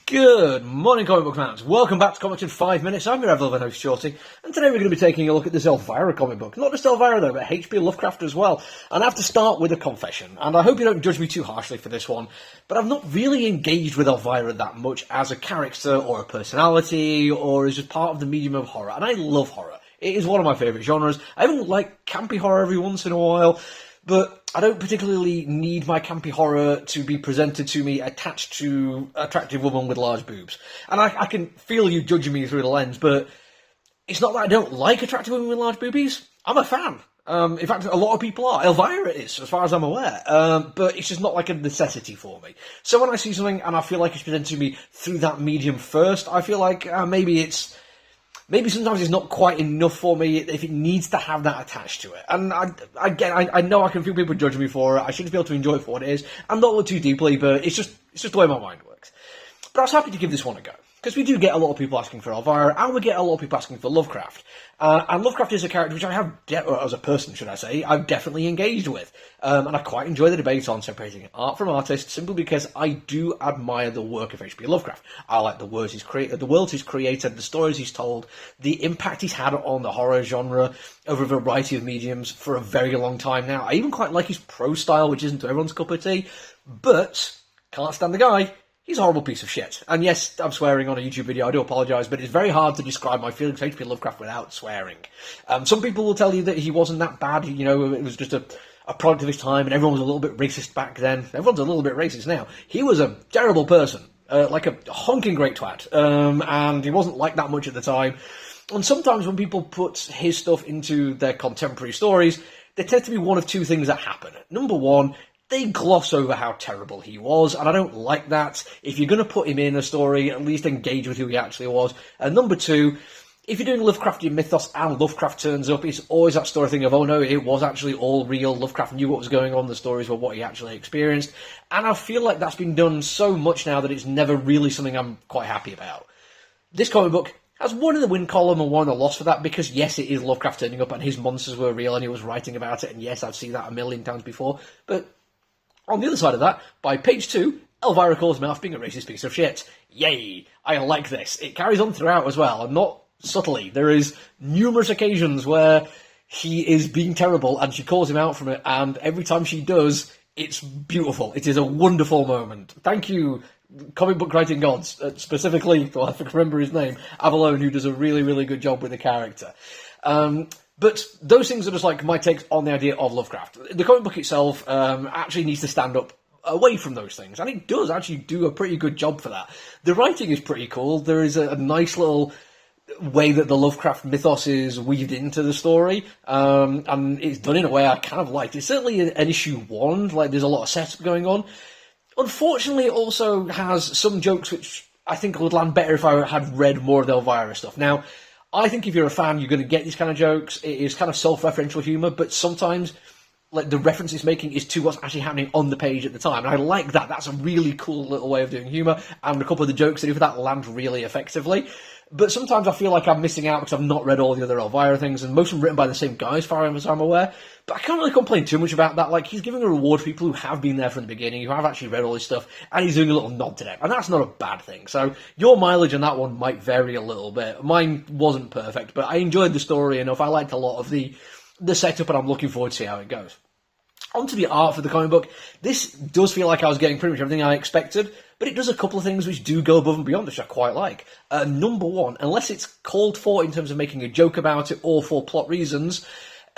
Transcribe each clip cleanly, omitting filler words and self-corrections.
Good morning, comic book fans. Welcome back to Comics in 5 Minutes. I'm your ever-loving host, Shorty, and today we're going to be taking a look at this Elvira comic book. Not just Elvira, though, but H.P. Lovecraft as well. And I have to start with a confession, and I hope you don't judge me too harshly for this one, but I've not really engaged with Elvira that much as a character or a personality, or as just part of the medium of horror, and I love horror. It is one of my favourite genres. I even like campy horror every once in a while, but I don't particularly need my campy horror to be presented to me attached to attractive women with large boobs. And I can feel you judging me through the lens, but it's not that I don't like attractive women with large boobies. I'm a fan. In fact, a lot of people are. Elvira is, as far as I'm aware. But it's just not like a necessity for me. So when I see something and I feel like it's presented to me through that medium first, I feel like maybe sometimes it's not quite enough for me if it needs to have that attached to it. And I know I can feel people judging me for it. I should be able to enjoy it for what it is. And not look too deeply, but it's just the way my mind works. But I was happy to give this one a go. Because we do get a lot of people asking for Elvira, and we get a lot of people asking for Lovecraft. And Lovecraft is a character which I have, as a person, should I say, I've definitely engaged with. And I quite enjoy the debate on separating art from artist, simply because I do admire the work of H.P. Lovecraft. I like the words he's created, the worlds he's created, the stories he's told, the impact he's had on the horror genre over a variety of mediums for a very long time now. I even quite like his prose style, which isn't everyone's cup of tea, but can't stand the guy. He's a horrible piece of shit. And yes, I'm swearing on a YouTube video, I do apologise, but it's very hard to describe my feelings for H.P. Lovecraft without swearing. Some people will tell you that he wasn't that bad, you know, it was just a product of his time, and everyone was a little bit racist back then. Everyone's a little bit racist now. He was a terrible person, like a honking great twat, and he wasn't liked that much at the time. And sometimes when people put his stuff into their contemporary stories, there tends to be one of two things that happen. Number one, they gloss over how terrible he was, and I don't like that. If you're going to put him in a story, at least engage with who he actually was. And number two, if you're doing Lovecraftian mythos and Lovecraft turns up, it's always that story thing of, oh no, it was actually all real, Lovecraft knew what was going on, the stories were what he actually experienced. And I feel like that's been done so much now that it's never really something I'm quite happy about. This comic book has one in the win column and one in the loss for that, because yes, it is Lovecraft turning up and his monsters were real and he was writing about it, and yes, I've seen that a million times before, but on the other side of that, by page 2, Elvira calls him out for being a racist piece of shit. Yay! I like this. It carries on throughout as well, and not subtly. There is numerous occasions where he is being terrible, and she calls him out from it, and every time she does, it's beautiful. It is a wonderful moment. Thank you, comic book writing gods, specifically, well, I can remember his name, Avalone, who does a really, really good job with the character. But those things are just like my takes on the idea of Lovecraft. The comic book itself actually needs to stand up away from those things, and it does actually do a pretty good job for that. The writing is pretty cool. There is a nice little way that the Lovecraft mythos is weaved into the story, and it's done in a way I kind of liked. It's certainly an issue 1, like there's a lot of setup going on. Unfortunately, it also has some jokes which I think would land better if I had read more of the Elvira stuff. Now, I think if you're a fan, you're going to get these kind of jokes. It is kind of self-referential humour, but sometimes like the reference it's making is to what's actually happening on the page at the time. And I like that. That's a really cool little way of doing humour, and a couple of the jokes that do for that land really effectively. But sometimes I feel like I'm missing out because I've not read all the other Elvira things, and most of them written by the same guy as far as I'm aware. But I can't really complain too much about that. Like, he's giving a reward to people who have been there from the beginning, who have actually read all this stuff, and he's doing a little nod to them. And that's not a bad thing. So your mileage on that one might vary a little bit. Mine wasn't perfect, but I enjoyed the story enough. I liked a lot of the setup, and I'm looking forward to see how it goes. On to the art for the comic book. This does feel like I was getting pretty much everything I expected, but it does a couple of things which do go above and beyond, which I quite like. Number one, unless it's called for in terms of making a joke about it or for plot reasons,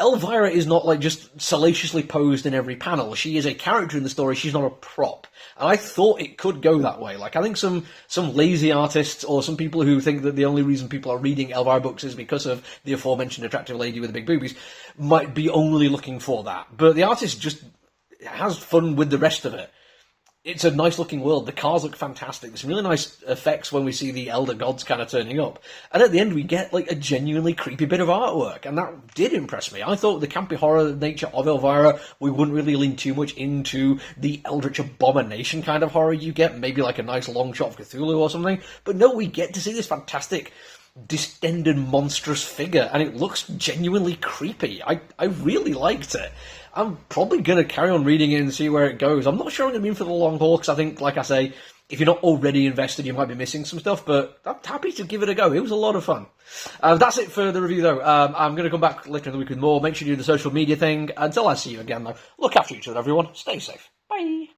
Elvira is not like just salaciously posed in every panel. She is a character in the story, she's not a prop. And I thought it could go that way. Like, I think some lazy artists or some people who think that the only reason people are reading Elvira books is because of the aforementioned attractive lady with the big boobies might be only looking for that. But the artist just has fun with the rest of it. It's a nice looking world. The cars look fantastic. There's some really nice effects when we see the elder gods kind of turning up. And at the end we get like a genuinely creepy bit of artwork. And that did impress me. I thought the campy horror nature of Elvira, we wouldn't really lean too much into the eldritch abomination kind of horror you get. Maybe like a nice long shot of Cthulhu or something. But no, we get to see this fantastic distended monstrous figure. And it looks genuinely creepy. I really liked it. I'm probably going to carry on reading it and see where it goes. I'm not sure I'm going to be in for the long haul, because I think, like I say, If you're not already invested, you might be missing some stuff, but I'm happy to give it a go. It was a lot of fun. That's it for the review, though. I'm going to come back later in the week with more. Make sure you do the social media thing. Until I see you again, though, look after each other, everyone. Stay safe. Bye.